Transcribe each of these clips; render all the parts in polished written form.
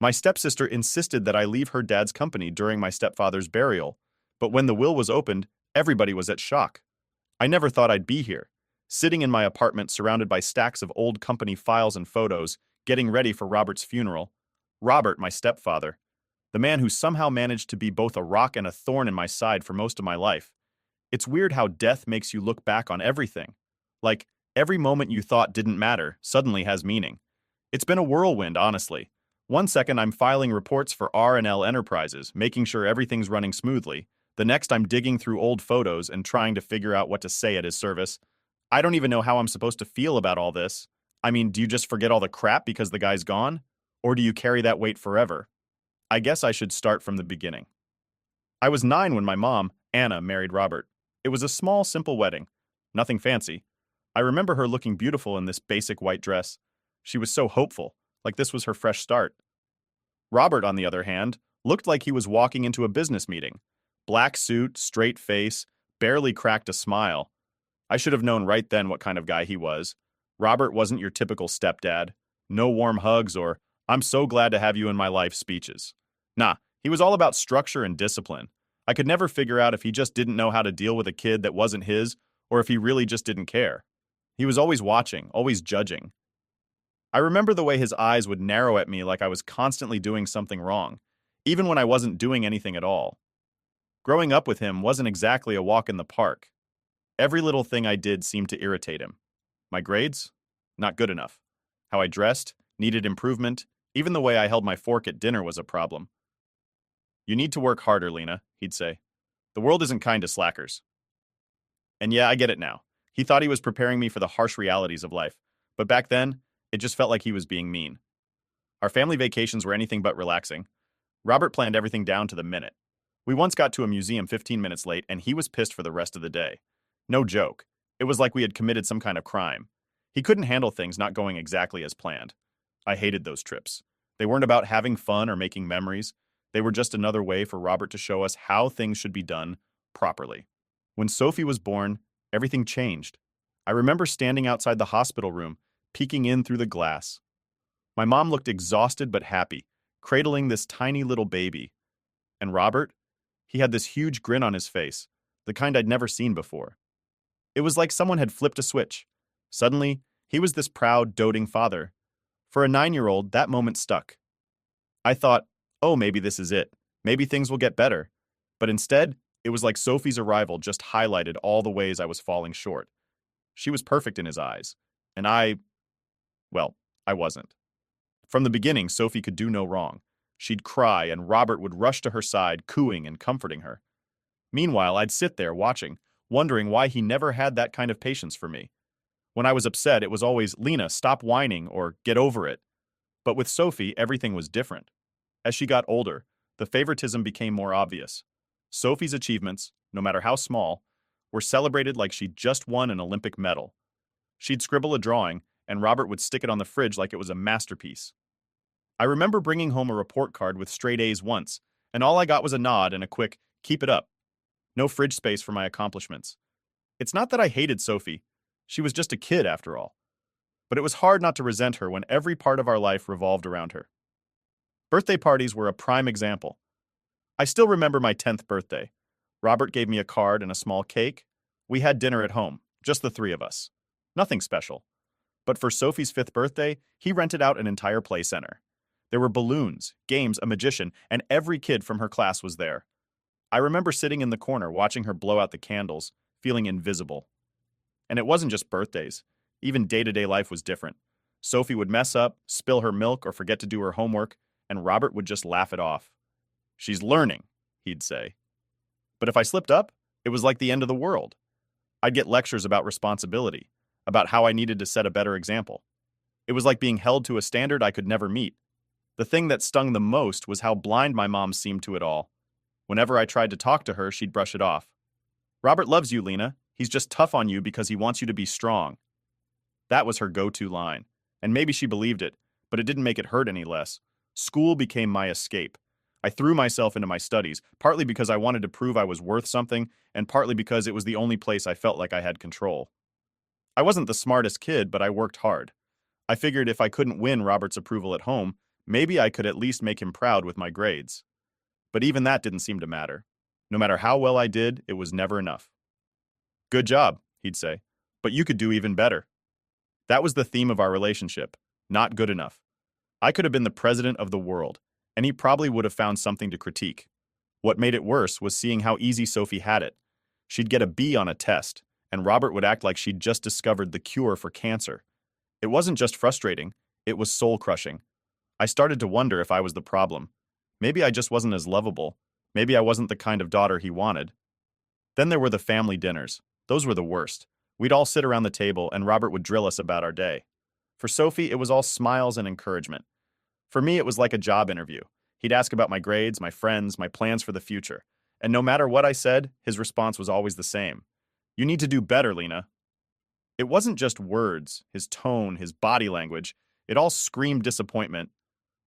My stepsister insisted that I leave her dad's company during my stepfather's burial, but when the will was opened, everybody was at shock. I never thought I'd be here, sitting in my apartment surrounded by stacks of old company files and photos, getting ready for Robert's funeral. Robert, my stepfather, the man who somehow managed to be both a rock and a thorn in my side for most of my life. It's weird how death makes you look back on everything. Like, every moment you thought didn't matter suddenly has meaning. It's been a whirlwind, honestly. One second I'm filing reports for R&L Enterprises, making sure everything's running smoothly. The next I'm digging through old photos and trying to figure out what to say at his service. I don't even know how I'm supposed to feel about all this. I mean, do you just forget all the crap because the guy's gone? Or do you carry that weight forever? I guess I should start from the beginning. I was 9 when my mom, Anna, married Robert. It was a small, simple wedding. Nothing fancy. I remember her looking beautiful in this basic white dress. She was so hopeful, like this was her fresh start. Robert, on the other hand, looked like he was walking into a business meeting. Black suit, straight face, barely cracked a smile. I should have known right then what kind of guy he was. Robert wasn't your typical stepdad. No warm hugs or, "I'm so glad to have you in my life" speeches. Nah, he was all about structure and discipline. I could never figure out if he just didn't know how to deal with a kid that wasn't his, or if he really just didn't care. He was always watching, always judging. I remember the way his eyes would narrow at me like I was constantly doing something wrong, even when I wasn't doing anything at all. Growing up with him wasn't exactly a walk in the park. Every little thing I did seemed to irritate him. My grades? Not good enough. How I dressed? Needed improvement. Even the way I held my fork at dinner was a problem. "You need to work harder, Lena," he'd say. "The world isn't kind to slackers." And yeah, I get it now. He thought he was preparing me for the harsh realities of life, but back then, it just felt like he was being mean. Our family vacations were anything but relaxing. Robert planned everything down to the minute. We once got to a museum 15 minutes late, and he was pissed for the rest of the day. No joke. It was like we had committed some kind of crime. He couldn't handle things not going exactly as planned. I hated those trips. They weren't about having fun or making memories. They were just another way for Robert to show us how things should be done properly. When Sophie was born, everything changed. I remember standing outside the hospital room, peeking in through the glass. My mom looked exhausted but happy, cradling this tiny little baby. And Robert? He had this huge grin on his face, the kind I'd never seen before. It was like someone had flipped a switch. Suddenly, he was this proud, doting father. For a 9-year-old, that moment stuck. I thought, oh, maybe this is it. Maybe things will get better. But instead, it was like Sophie's arrival just highlighted all the ways I was falling short. She was perfect in his eyes. And I wasn't. From the beginning, Sophie could do no wrong. She'd cry, and Robert would rush to her side, cooing and comforting her. Meanwhile, I'd sit there watching, wondering why he never had that kind of patience for me. When I was upset, it was always, "Lena, stop whining," or "get over it." But with Sophie, everything was different. As she got older, the favoritism became more obvious. Sophie's achievements, no matter how small, were celebrated like she'd just won an Olympic medal. She'd scribble a drawing, and Robert would stick it on the fridge like it was a masterpiece. I remember bringing home a report card with straight A's once, and all I got was a nod and a quick, "keep it up." No fridge space for my accomplishments. It's not that I hated Sophie. She was just a kid, after all. But it was hard not to resent her when every part of our life revolved around her. Birthday parties were a prime example. I still remember my 10th birthday. Robert gave me a card and a small cake. We had dinner at home, just the three of us. Nothing special. But for Sophie's 5th birthday, he rented out an entire play center. There were balloons, games, a magician, and every kid from her class was there. I remember sitting in the corner watching her blow out the candles, feeling invisible. And it wasn't just birthdays. Even day-to-day life was different. Sophie would mess up, spill her milk, or forget to do her homework, and Robert would just laugh it off. "She's learning," he'd say. But if I slipped up, it was like the end of the world. I'd get lectures about responsibility, about how I needed to set a better example. It was like being held to a standard I could never meet. The thing that stung the most was how blind my mom seemed to it all. Whenever I tried to talk to her, she'd brush it off. "Robert loves you, Lena. He's just tough on you because he wants you to be strong." That was her go-to line. And maybe she believed it, but it didn't make it hurt any less. School became my escape. I threw myself into my studies, partly because I wanted to prove I was worth something, and partly because it was the only place I felt like I had control. I wasn't the smartest kid, but I worked hard. I figured if I couldn't win Robert's approval at home, Maybe I could at least make him proud with my grades. But even that didn't seem to matter. No matter how well I did, it was never enough. Good job, he'd say, but you could do even better. That was the theme of our relationship. Not good enough. I could have been the president of the world, and he probably would have found something to critique. What made it worse was seeing how easy Sophie had it. She'd get a B on a test, and Robert would act like she'd just discovered the cure for cancer. It wasn't just frustrating, it was soul-crushing. I started to wonder if I was the problem. Maybe I just wasn't as lovable. Maybe I wasn't the kind of daughter he wanted. Then there were the family dinners. Those were the worst. We'd all sit around the table, and Robert would drill us about our day. For Sophie, it was all smiles and encouragement. For me, it was like a job interview. He'd ask about my grades, my friends, my plans for the future. And no matter what I said, his response was always the same. You need to do better, Lena. It wasn't just words, his tone, his body language. It all screamed disappointment.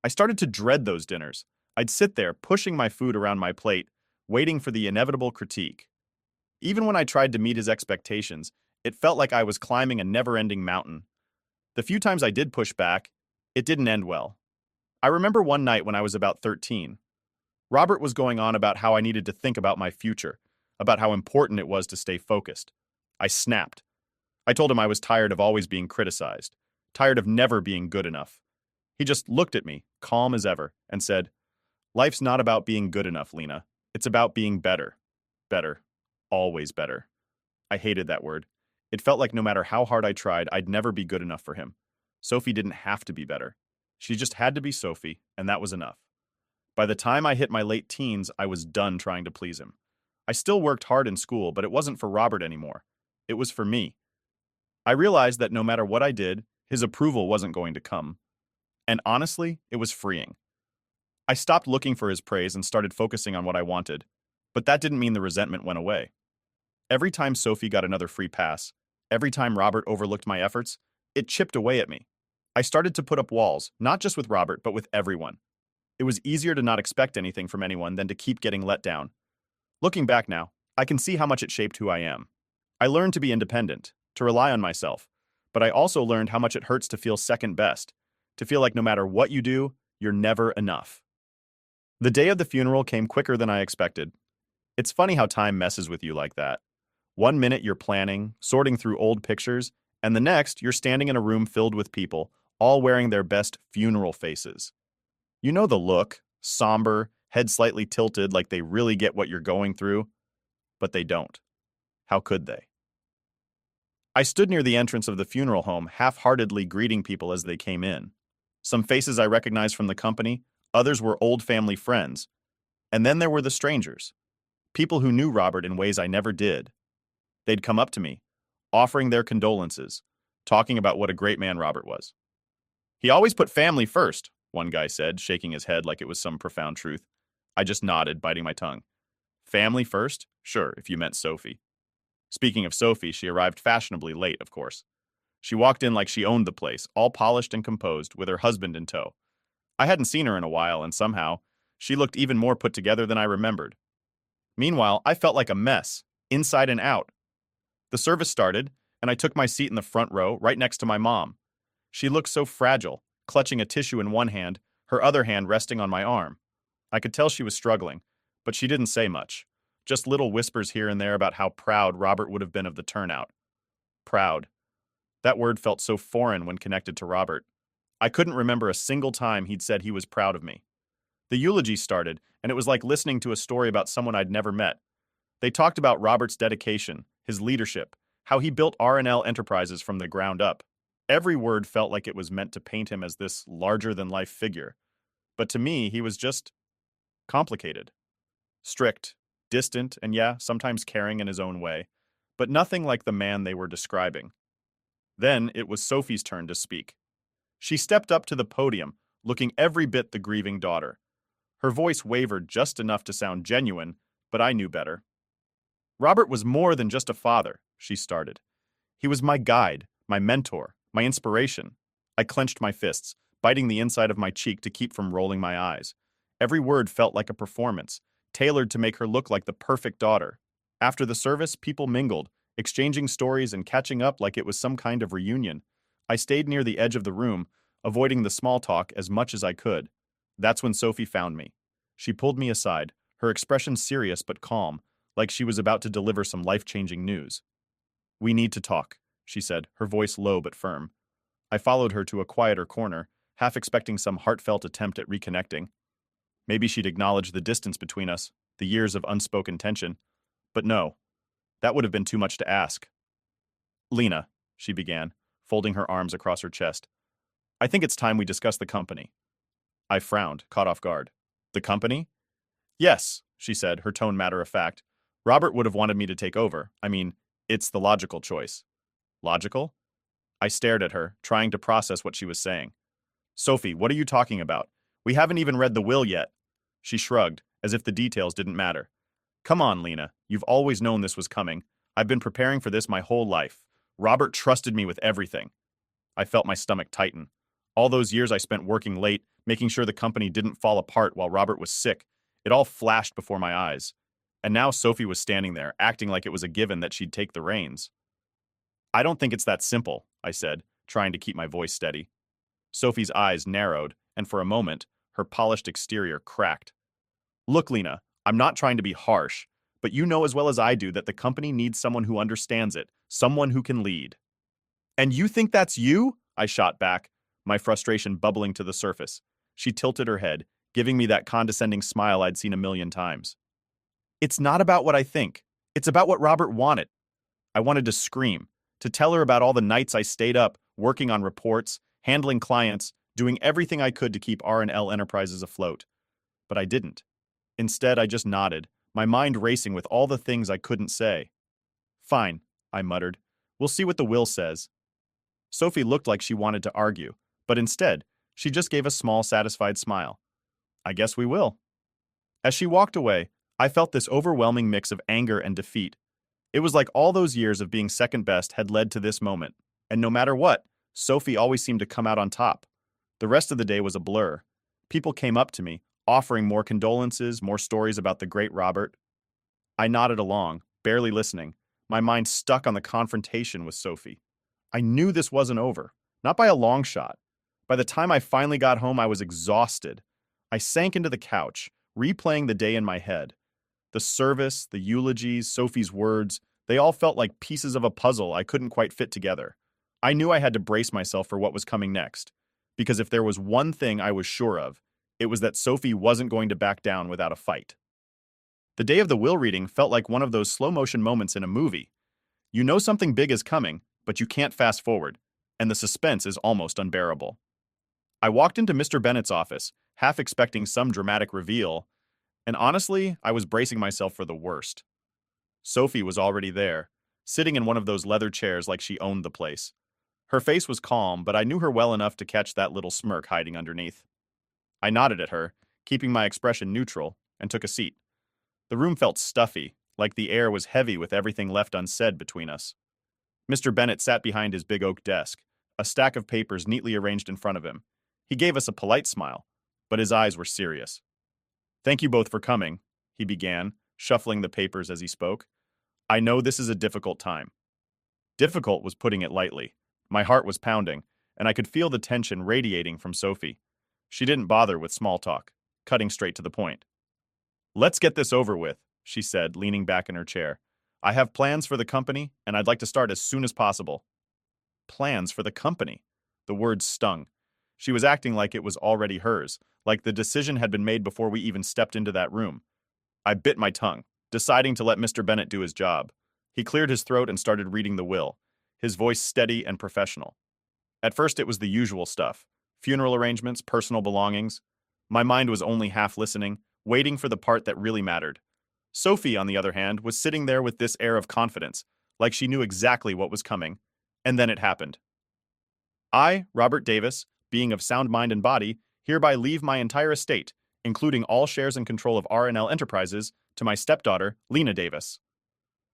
I started to dread those dinners. I'd sit there, pushing my food around my plate, waiting for the inevitable critique. Even when I tried to meet his expectations, it felt like I was climbing a never-ending mountain. The few times I did push back, it didn't end well. I remember one night when I was about 13. Robert was going on about how I needed to think about my future, about how important it was to stay focused. I snapped. I told him I was tired of always being criticized, tired of never being good enough. He just looked at me, calm as ever, and said, "Life's not about being good enough, Lena. It's about being better. Better. Always better." I hated that word. It felt like no matter how hard I tried, I'd never be good enough for him. Sophie didn't have to be better. She just had to be Sophie, and that was enough. By the time I hit my late teens, I was done trying to please him. I still worked hard in school, but it wasn't for Robert anymore. It was for me. I realized that no matter what I did, his approval wasn't going to come. And honestly, it was freeing. I stopped looking for his praise and started focusing on what I wanted. But that didn't mean the resentment went away. Every time Sophie got another free pass, every time Robert overlooked my efforts, it chipped away at me. I started to put up walls, not just with Robert, but with everyone. It was easier to not expect anything from anyone than to keep getting let down. Looking back now, I can see how much it shaped who I am. I learned to be independent, to rely on myself, but I also learned how much it hurts to feel second best, to feel like no matter what you do, you're never enough. The day of the funeral came quicker than I expected. It's funny how time messes with you like that. One minute you're planning, sorting through old pictures, and the next you're standing in a room filled with people, all wearing their best funeral faces. You know the look, somber, head slightly tilted like they really get what you're going through, but they don't. How could they? I stood near the entrance of the funeral home, half-heartedly greeting people as they came in. Some faces I recognized from the company, others were old family friends. And then there were the strangers, people who knew Robert in ways I never did. They'd come up to me, offering their condolences, talking about what a great man Robert was. "He always put family first," one guy said, shaking his head like it was some profound truth. I just nodded, biting my tongue. Family first? Sure, if you meant Sophie. Speaking of Sophie, she arrived fashionably late, of course. She walked in like she owned the place, all polished and composed, with her husband in tow. I hadn't seen her in a while, and somehow, she looked even more put together than I remembered. Meanwhile, I felt like a mess, inside and out. The service started, and I took my seat in the front row, right next to my mom. She looked so fragile, clutching a tissue in one hand, her other hand resting on my arm. I could tell she was struggling, but she didn't say much. Just little whispers here and there about how proud Robert would have been of the turnout. Proud. That word felt so foreign when connected to Robert. I couldn't remember a single time he'd said he was proud of me. The eulogy started, and it was like listening to a story about someone I'd never met. They talked about Robert's dedication, his leadership, how he built R&L Enterprises from the ground up. Every word felt like it was meant to paint him as this larger-than-life figure. But to me, he was just complicated. Strict, distant, and yeah, sometimes caring in his own way, but nothing like the man they were describing. Then it was Sophie's turn to speak. She stepped up to the podium, looking every bit the grieving daughter. Her voice wavered just enough to sound genuine, but I knew better. "Robert was more than just a father," she started. "He was my guide, my mentor, my inspiration." I clenched my fists, biting the inside of my cheek to keep from rolling my eyes. Every word felt like a performance, tailored to make her look like the perfect daughter. After the service, people mingled, exchanging stories and catching up like it was some kind of reunion. I stayed near the edge of the room, avoiding the small talk as much as I could. That's when Sophie found me. She pulled me aside, her expression serious but calm, like she was about to deliver some life-changing news. "We need to talk," she said, her voice low but firm. I followed her to a quieter corner, half expecting some heartfelt attempt at reconnecting. Maybe she'd acknowledge the distance between us, the years of unspoken tension. But no, that would have been too much to ask. "Lena," she began, folding her arms across her chest, "I think it's time we discuss the company." I frowned, caught off guard. "The company?" "Yes," she said, her tone matter of fact. "Robert would have wanted me to take over. I mean, it's the logical choice." Logical? I stared at her, trying to process what she was saying. "Sophie, what are you talking about? We haven't even read the will yet." She shrugged, as if the details didn't matter. "Come on, Lena. You've always known this was coming. I've been preparing for this my whole life. Robert trusted me with everything." I felt my stomach tighten. All those years I spent working late, making sure the company didn't fall apart while Robert was sick, it all flashed before my eyes. And now Sophie was standing there, acting like it was a given that she'd take the reins. "I don't think it's that simple," I said, trying to keep my voice steady. Sophie's eyes narrowed, and for a moment, her polished exterior cracked. "Look, Lena, I'm not trying to be harsh, but you know as well as I do that the company needs someone who understands it, someone who can lead." "And you think that's you?" I shot back, my frustration bubbling to the surface. She tilted her head, giving me that condescending smile I'd seen a million times. "It's not about what I think. It's about what Robert wanted." I wanted to scream, to tell her about all the nights I stayed up, working on reports, handling clients, doing everything I could to keep R&L Enterprises afloat. But I didn't. Instead, I just nodded, my mind racing with all the things I couldn't say. "Fine," I muttered. "We'll see what the will says." Sophie looked like she wanted to argue, but instead, she just gave a small, satisfied smile. "I guess we will." As she walked away, I felt this overwhelming mix of anger and defeat. It was like all those years of being second best had led to this moment, and no matter what, Sophie always seemed to come out on top. The rest of the day was a blur. People came up to me, offering more condolences, more stories about the great Robert. I nodded along, barely listening, my mind stuck on the confrontation with Sophie. I knew this wasn't over, not by a long shot. By the time I finally got home, I was exhausted. I sank into the couch, replaying the day in my head. The service, the eulogies, Sophie's words, they all felt like pieces of a puzzle I couldn't quite fit together. I knew I had to brace myself for what was coming next, because if there was one thing I was sure of, it was that Sophie wasn't going to back down without a fight. The day of the will reading felt like one of those slow-motion moments in a movie. You know something big is coming, but you can't fast forward, and the suspense is almost unbearable. I walked into Mr. Bennett's office, half expecting some dramatic reveal, and honestly, I was bracing myself for the worst. Sophie was already there, sitting in one of those leather chairs like she owned the place. Her face was calm, but I knew her well enough to catch that little smirk hiding underneath. I nodded at her, keeping my expression neutral, and took a seat. The room felt stuffy, like the air was heavy with everything left unsaid between us. Mr. Bennett sat behind his big oak desk, a stack of papers neatly arranged in front of him. He gave us a polite smile, but his eyes were serious. "Thank you both for coming," he began, shuffling the papers as he spoke. "I know this is a difficult time." Difficult was putting it lightly. My heart was pounding, and I could feel the tension radiating from Sophie. She didn't bother with small talk, cutting straight to the point. "Let's get this over with," she said, leaning back in her chair. "I have plans for the company, and I'd like to start as soon as possible." Plans for the company. The words stung. She was acting like it was already hers, like the decision had been made before we even stepped into that room. I bit my tongue, deciding to let Mr. Bennett do his job. He cleared his throat and started reading the will, his voice steady and professional. At first it was the usual stuff. Funeral arrangements, personal belongings. My mind was only half listening, waiting for the part that really mattered. Sophie, on the other hand, was sitting there with this air of confidence, like she knew exactly what was coming. And then it happened. "I, Robert Davis, being of sound mind and body, hereby leave my entire estate, including all shares and control of R&L Enterprises, to my stepdaughter, Lena Davis."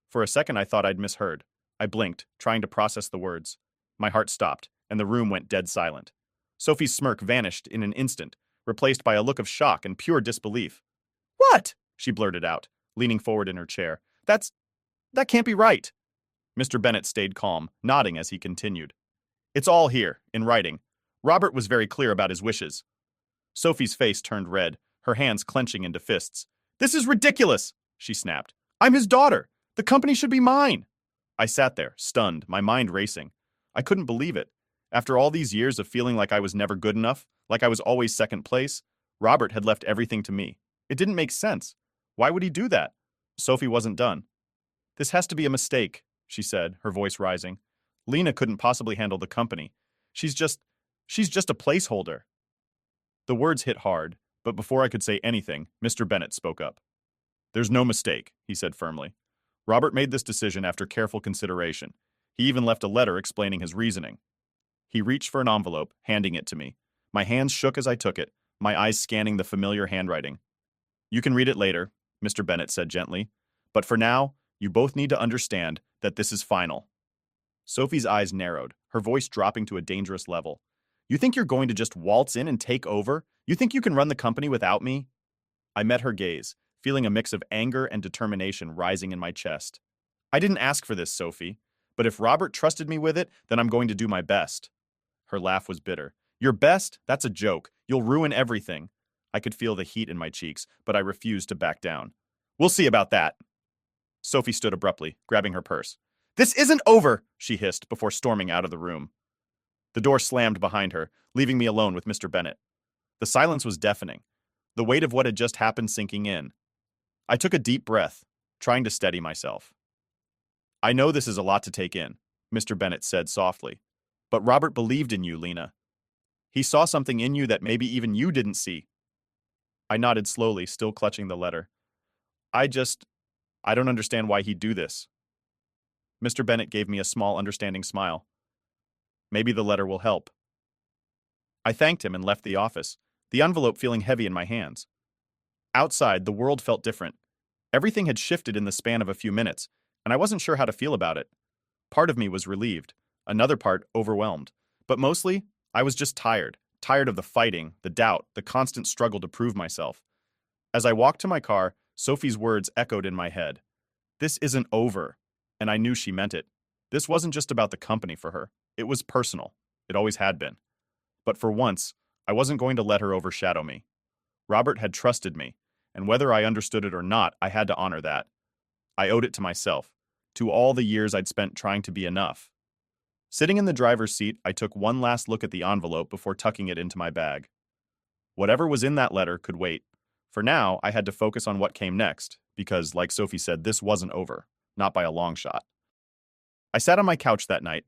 For a second I thought I'd misheard. I blinked, trying to process the words. My heart stopped, and the room went dead silent. Sophie's smirk vanished in an instant, replaced by a look of shock and pure disbelief. "What?" she blurted out, leaning forward in her chair. That can't be right." Mr. Bennett stayed calm, nodding as he continued. "It's all here, in writing. Robert was very clear about his wishes. Sophie's face turned red, her hands clenching into fists. This is ridiculous, she snapped. I'm his daughter. The company should be mine. I sat there, stunned, my mind racing. I couldn't believe it. After all these years of feeling like I was never good enough, like I was always second place, Robert had left everything to me. It didn't make sense. Why would he do that? Sophie wasn't done. This has to be a mistake, she said, her voice rising. Lena couldn't possibly handle the company. She's just a placeholder. The words hit hard, but before I could say anything, Mr. Bennett spoke up. There's no mistake, he said firmly. Robert made this decision after careful consideration. He even left a letter explaining his reasoning. He reached for an envelope, handing it to me. My hands shook as I took it, my eyes scanning the familiar handwriting. You can read it later, Mr. Bennett said gently. But for now, you both need to understand that this is final. Sophie's eyes narrowed, her voice dropping to a dangerous level. You think you're going to just waltz in and take over? You think you can run the company without me? I met her gaze, feeling a mix of anger and determination rising in my chest. I didn't ask for this, Sophie, but if Robert trusted me with it, then I'm going to do my best. Her laugh was bitter. Your best? That's a joke. You'll ruin everything. I could feel the heat in my cheeks, but I refused to back down. We'll see about that. Sophie stood abruptly, grabbing her purse. This isn't over, she hissed before storming out of the room. The door slammed behind her, leaving me alone with Mr. Bennett. The silence was deafening, the weight of what had just happened sinking in. I took a deep breath, trying to steady myself. I know this is a lot to take in, Mr. Bennett said softly. But Robert believed in you, Lena. He saw something in you that maybe even you didn't see. I nodded slowly, still clutching the letter. I don't understand why he'd do this. Mr. Bennett gave me a small, understanding smile. Maybe the letter will help. I thanked him and left the office, the envelope feeling heavy in my hands. Outside, the world felt different. Everything had shifted in the span of a few minutes, and I wasn't sure how to feel about it. Part of me was relieved, another part overwhelmed. But mostly, I was just tired of the fighting, the doubt, the constant struggle to prove myself. As I walked to my car, Sophie's words echoed in my head. This isn't over. And I knew she meant it. This wasn't just about the company for her. It was personal. It always had been. But for once, I wasn't going to let her overshadow me. Robert had trusted me, and whether I understood it or not, I had to honor that. I owed it to myself, to all the years I'd spent trying to be enough. Sitting in the driver's seat, I took one last look at the envelope before tucking it into my bag. Whatever was in that letter could wait. For now, I had to focus on what came next, because, like Sophie said, this wasn't over, not by a long shot. I sat on my couch that night,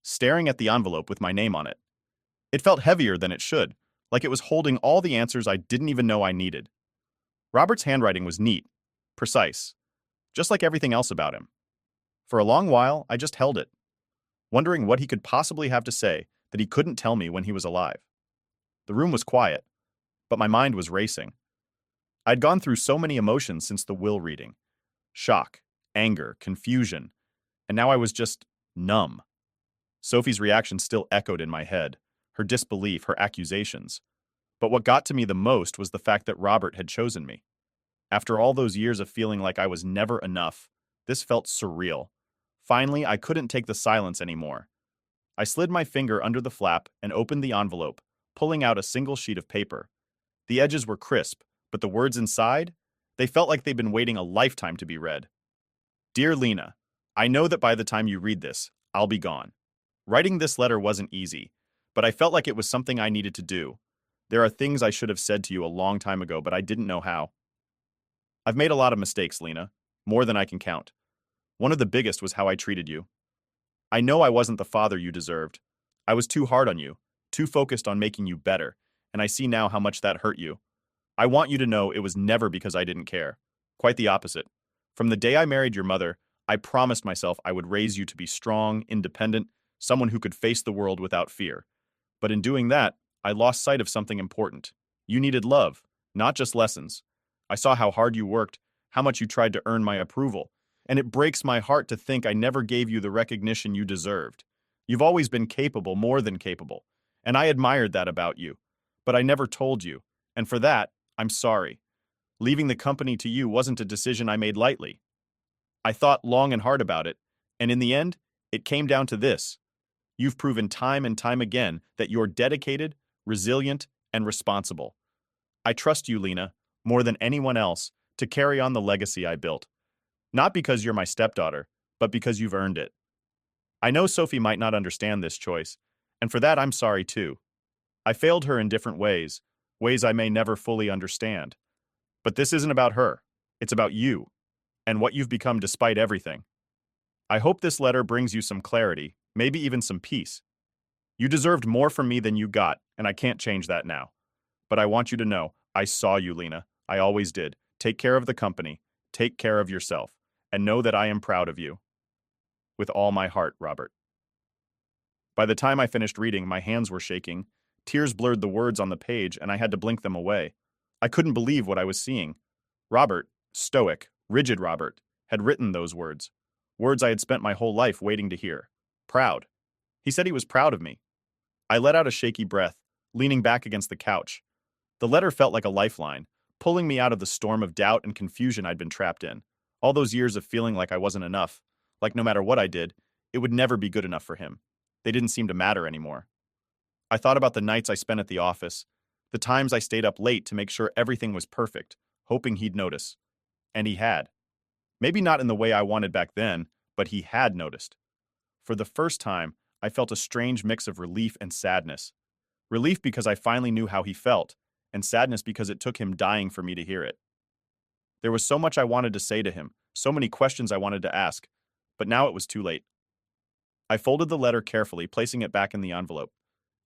staring at the envelope with my name on it. It felt heavier than it should, like it was holding all the answers I didn't even know I needed. Robert's handwriting was neat, precise, just like everything else about him. For a long while, I just held it, wondering what he could possibly have to say that he couldn't tell me when he was alive. The room was quiet, but my mind was racing. I'd gone through so many emotions since the will reading. Shock, anger, confusion, and now I was just numb. Sophie's reaction still echoed in my head, her disbelief, her accusations. But what got to me the most was the fact that Robert had chosen me. After all those years of feeling like I was never enough, this felt surreal. Finally, I couldn't take the silence anymore. I slid my finger under the flap and opened the envelope, pulling out a single sheet of paper. The edges were crisp, but the words inside, they felt like they'd been waiting a lifetime to be read. Dear Lena, I know that by the time you read this, I'll be gone. Writing this letter wasn't easy, but I felt like it was something I needed to do. There are things I should have said to you a long time ago, but I didn't know how. I've made a lot of mistakes, Lena, more than I can count. One of the biggest was how I treated you. I know I wasn't the father you deserved. I was too hard on you, too focused on making you better, and I see now how much that hurt you. I want you to know it was never because I didn't care. Quite the opposite. From the day I married your mother, I promised myself I would raise you to be strong, independent, someone who could face the world without fear. But in doing that, I lost sight of something important. You needed love, not just lessons. I saw how hard you worked, how much you tried to earn my approval, and it breaks my heart to think I never gave you the recognition you deserved. You've always been capable, more than capable, and I admired that about you. But I never told you, and for that, I'm sorry. Leaving the company to you wasn't a decision I made lightly. I thought long and hard about it, and in the end, it came down to this. You've proven time and time again that you're dedicated, resilient, and responsible. I trust you, Lena, more than anyone else, to carry on the legacy I built. Not because you're my stepdaughter, but because you've earned it. I know Sophie might not understand this choice, and for that I'm sorry too. I failed her in different ways, ways I may never fully understand. But this isn't about her. It's about you, and what you've become despite everything. I hope this letter brings you some clarity, maybe even some peace. You deserved more from me than you got, and I can't change that now. But I want you to know, I saw you, Lena. I always did. Take care of the company. Take care of yourself. And know that I am proud of you. With all my heart, Robert. By the time I finished reading, my hands were shaking. Tears blurred the words on the page, and I had to blink them away. I couldn't believe what I was seeing. Robert, stoic, rigid Robert, had written those words. Words I had spent my whole life waiting to hear. Proud. He said he was proud of me. I let out a shaky breath, leaning back against the couch. The letter felt like a lifeline, pulling me out of the storm of doubt and confusion I'd been trapped in. All those years of feeling like I wasn't enough, like no matter what I did, it would never be good enough for him. They didn't seem to matter anymore. I thought about the nights I spent at the office, the times I stayed up late to make sure everything was perfect, hoping he'd notice. And he had. Maybe not in the way I wanted back then, but he had noticed. For the first time, I felt a strange mix of relief and sadness. Relief because I finally knew how he felt, and sadness because it took him dying for me to hear it. There was so much I wanted to say to him, so many questions I wanted to ask, but now it was too late. I folded the letter carefully, placing it back in the envelope.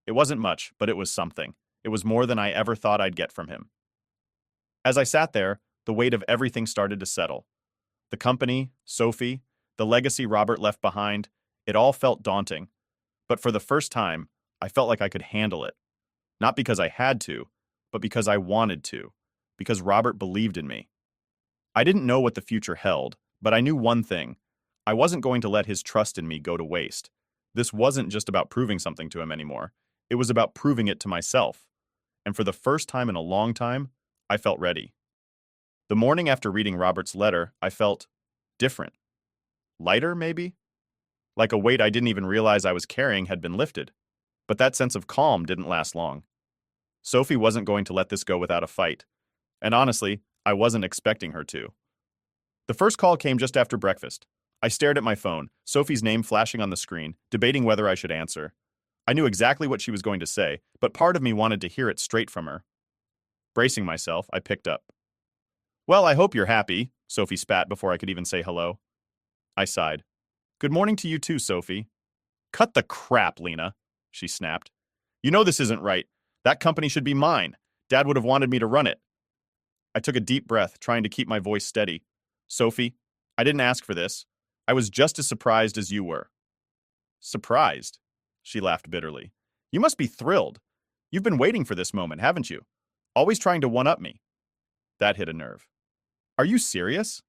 It wasn't much, but it was something. It was more than I ever thought I'd get from him. As I sat there, the weight of everything started to settle. The company, Sophie, the legacy Robert left behind, it all felt daunting. But for the first time, I felt like I could handle it. Not because I had to, but because I wanted to. Because Robert believed in me. I didn't know what the future held, but I knew one thing. I wasn't going to let his trust in me go to waste. This wasn't just about proving something to him anymore. It was about proving it to myself. And for the first time in a long time, I felt ready. The morning after reading Robert's letter, I felt different. Lighter, maybe? Like a weight I didn't even realize I was carrying had been lifted. But that sense of calm didn't last long. Sophie wasn't going to let this go without a fight. And honestly, I wasn't expecting her to. The first call came just after breakfast. I stared at my phone, Sophie's name flashing on the screen, debating whether I should answer. I knew exactly what she was going to say, but part of me wanted to hear it straight from her. Bracing myself, I picked up. "Well, I hope you're happy," Sophie spat before I could even say hello. I sighed. "Good morning to you too, Sophie." "Cut the crap, Lena," she snapped. "You know this isn't right. That company should be mine. Dad would have wanted me to run it." I took a deep breath, trying to keep my voice steady. "Sophie, I didn't ask for this. I was just as surprised as you were." "Surprised?" She laughed bitterly. "You must be thrilled. You've been waiting for this moment, haven't you? Always trying to one-up me." That hit a nerve. "Are you serious?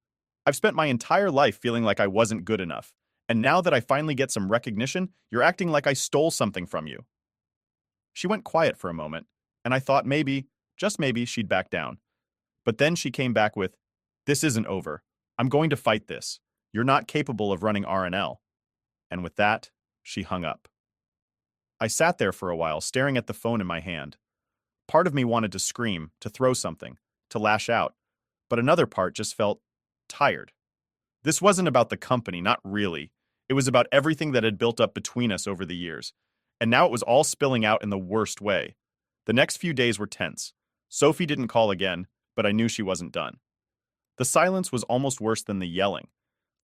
I've spent my entire life feeling like I wasn't good enough, and now that I finally get some recognition, you're acting like I stole something from you." She went quiet for a moment, and I thought maybe, just maybe, she'd back down. But then she came back with, "This isn't over. I'm going to fight this. You're not capable of running R&L." And with that, she hung up. I sat there for a while, staring at the phone in my hand. Part of me wanted to scream, to throw something, to lash out, but another part just felt tired. This wasn't about the company, not really. It was about everything that had built up between us over the years. And now it was all spilling out in the worst way. The next few days were tense. Sophie didn't call again, but I knew she wasn't done. The silence was almost worse than the yelling.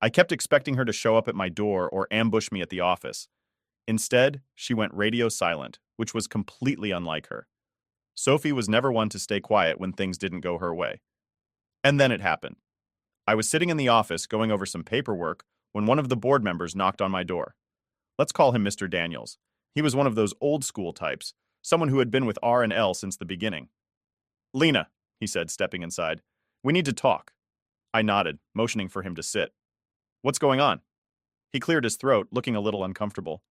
I kept expecting her to show up at my door or ambush me at the office. Instead, she went radio silent, which was completely unlike her. Sophie was never one to stay quiet when things didn't go her way. And then it happened. I was sitting in the office going over some paperwork when one of the board members knocked on my door. Let's call him Mr. Daniels. He was one of those old school types, someone who had been with R&L since the beginning. "Lena," he said, stepping inside, "we need to talk." I nodded, motioning for him to sit. "What's going on?" He cleared his throat, looking a little uncomfortable.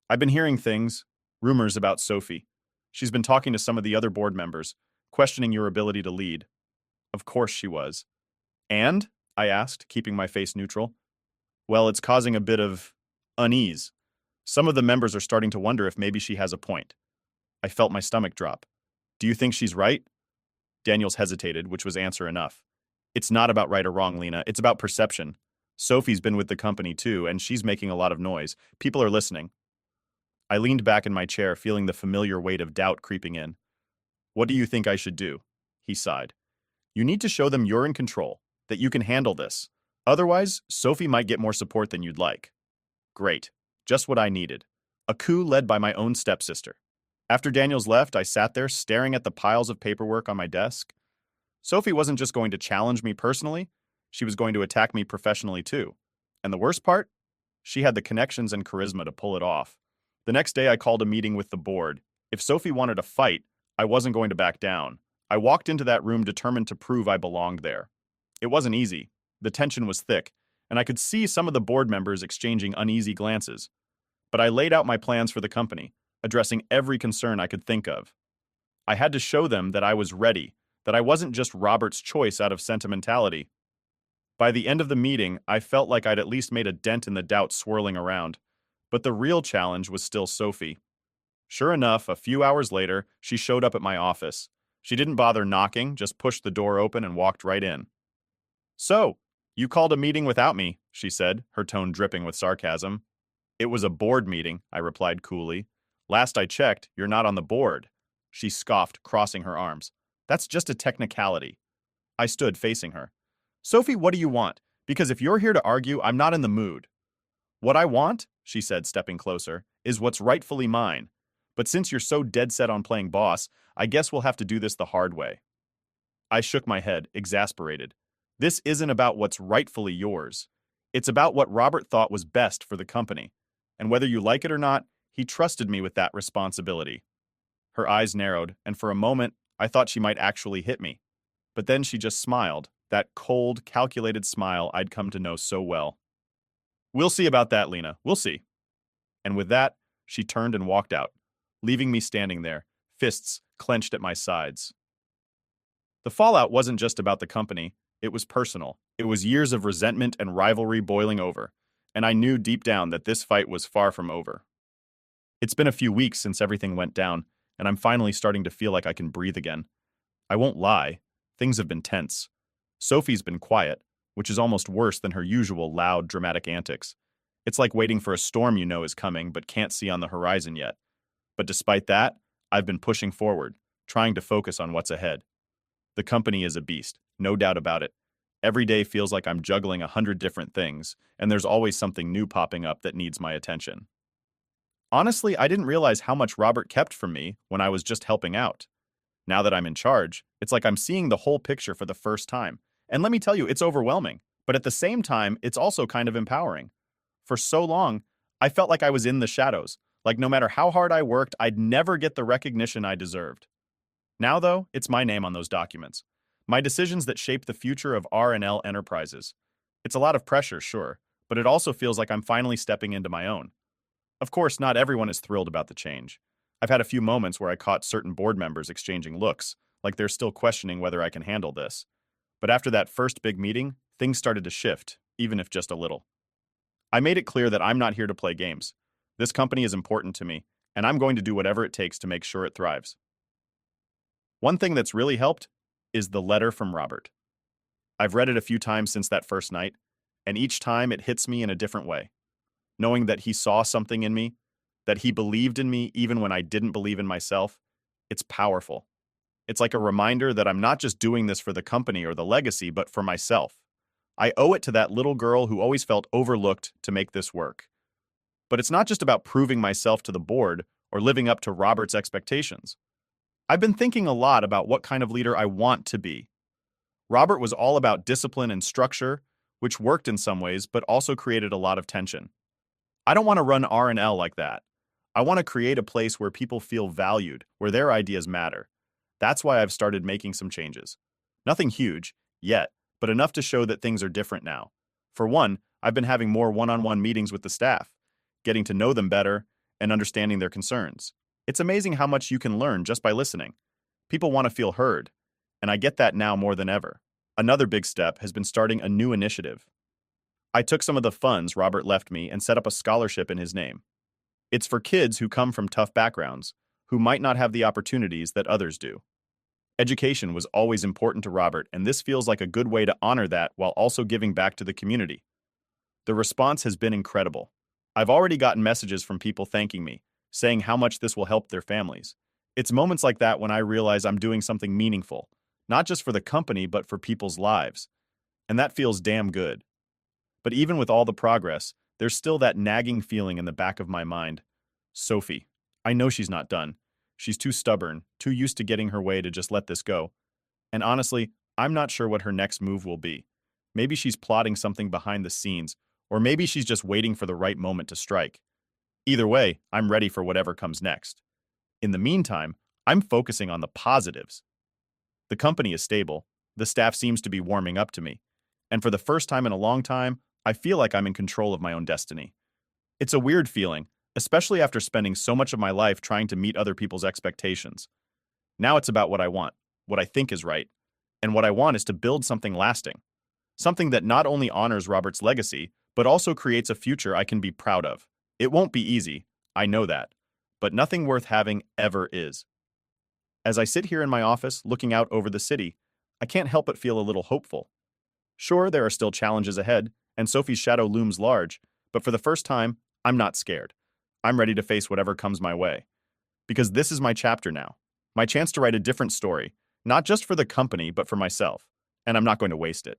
"I've been hearing things, rumors about Sophie. She's been talking to some of the other board members, questioning your ability to lead." Of course she was. "And?" I asked, keeping my face neutral. "Well, it's causing a bit of unease. Some of the members are starting to wonder if maybe she has a point. I felt my stomach drop. Do you think she's right? Daniels hesitated, which was answer enough. It's not about right or wrong, Lena. It's about perception. Sophie's been with the company too, and she's making a lot of noise. People are listening. I leaned back in my chair, feeling the familiar weight of doubt creeping in. What do you think I should do? He sighed. You need to show them you're in control, that you can handle this. Otherwise, Sophie might get more support than you'd like. Great. Just what I needed. A coup led by my own stepsister. After Daniels left, I sat there staring at the piles of paperwork on my desk. Sophie wasn't just going to challenge me personally, she was going to attack me professionally too. And the worst part? She had the connections and charisma to pull it off. The next day, I called a meeting with the board. If Sophie wanted a fight, I wasn't going to back down. I walked into that room determined to prove I belonged there. It wasn't easy. The tension was thick, and I could see some of the board members exchanging uneasy glances. But I laid out my plans for the company, addressing every concern I could think of. I had to show them that I was ready, that I wasn't just Robert's choice out of sentimentality. By the end of the meeting, I felt like I'd at least made a dent in the doubt swirling around. But the real challenge was still Sophie. Sure enough, a few hours later, she showed up at my office. She didn't bother knocking, just pushed the door open and walked right in. So, you called a meeting without me, she said, her tone dripping with sarcasm. It was a board meeting, I replied coolly. Last I checked, you're not on the board. She scoffed, crossing her arms. That's just a technicality. I stood facing her. Sophie, what do you want? Because if you're here to argue, I'm not in the mood. What I want, she said, stepping closer, is what's rightfully mine. But since you're so dead set on playing boss, I guess we'll have to do this the hard way. I shook my head, exasperated. This isn't about what's rightfully yours. It's about what Robert thought was best for the company. And whether you like it or not, he trusted me with that responsibility. Her eyes narrowed, and for a moment, I thought she might actually hit me. But then she just smiled, that cold, calculated smile I'd come to know so well. We'll see about that, Lena. We'll see. And with that, she turned and walked out, leaving me standing there, fists clenched at my sides. The fallout wasn't just about the company, it was personal. It was years of resentment and rivalry boiling over, and I knew deep down that this fight was far from over. It's been a few weeks since everything went down, and I'm finally starting to feel like I can breathe again. I won't lie, things have been tense. Sophie's been quiet, which is almost worse than her usual loud, dramatic antics. It's like waiting for a storm you know is coming but can't see on the horizon yet. But despite that, I've been pushing forward, trying to focus on what's ahead. The company is a beast, no doubt about it. Every day feels like I'm juggling 100 different things, and there's always something new popping up that needs my attention. Honestly, I didn't realize how much Robert kept from me when I was just helping out. Now that I'm in charge, it's like I'm seeing the whole picture for the first time. And let me tell you, it's overwhelming. But at the same time, it's also kind of empowering. For so long, I felt like I was in the shadows, like no matter how hard I worked, I'd never get the recognition I deserved. Now, though, it's my name on those documents. My decisions that shape the future of R&L Enterprises. It's a lot of pressure, sure, but it also feels like I'm finally stepping into my own. Of course, not everyone is thrilled about the change. I've had a few moments where I caught certain board members exchanging looks, like they're still questioning whether I can handle this. But after that first big meeting, things started to shift, even if just a little. I made it clear that I'm not here to play games. This company is important to me, and I'm going to do whatever it takes to make sure it thrives. One thing that's really helped is the letter from Robert. I've read it a few times since that first night, and each time it hits me in a different way. Knowing that he saw something in me, that he believed in me even when I didn't believe in myself, it's powerful. It's like a reminder that I'm not just doing this for the company or the legacy, but for myself. I owe it to that little girl who always felt overlooked to make this work. But it's not just about proving myself to the board or living up to Robert's expectations. I've been thinking a lot about what kind of leader I want to be. Robert was all about discipline and structure, which worked in some ways, but also created a lot of tension. I don't want to run R&L like that. I want to create a place where people feel valued, where their ideas matter. That's why I've started making some changes. Nothing huge, yet, but enough to show that things are different now. For one, I've been having more one-on-one meetings with the staff, getting to know them better, and understanding their concerns. It's amazing how much you can learn just by listening. People want to feel heard, and I get that now more than ever. Another big step has been starting a new initiative. I took some of the funds Robert left me and set up a scholarship in his name. It's for kids who come from tough backgrounds, who might not have the opportunities that others do. Education was always important to Robert, and this feels like a good way to honor that while also giving back to the community. The response has been incredible. I've already gotten messages from people thanking me, saying how much this will help their families. It's moments like that when I realize I'm doing something meaningful, not just for the company, but for people's lives. And that feels damn good. But even with all the progress, there's still that nagging feeling in the back of my mind. Sophie. I know she's not done. She's too stubborn, too used to getting her way to just let this go. And honestly, I'm not sure what her next move will be. Maybe she's plotting something behind the scenes, or maybe she's just waiting for the right moment to strike. Either way, I'm ready for whatever comes next. In the meantime, I'm focusing on the positives. The company is stable, the staff seems to be warming up to me, and for the first time in a long time, I feel like I'm in control of my own destiny. It's a weird feeling, especially after spending so much of my life trying to meet other people's expectations. Now it's about what I want, what I think is right, and what I want is to build something lasting. Something that not only honors Robert's legacy, but also creates a future I can be proud of. It won't be easy, I know that, but nothing worth having ever is. As I sit here in my office looking out over the city, I can't help but feel a little hopeful. Sure, there are still challenges ahead, and Sophie's shadow looms large, but for the first time, I'm not scared. I'm ready to face whatever comes my way. Because this is my chapter now. My chance to write a different story, not just for the company, but for myself. And I'm not going to waste it.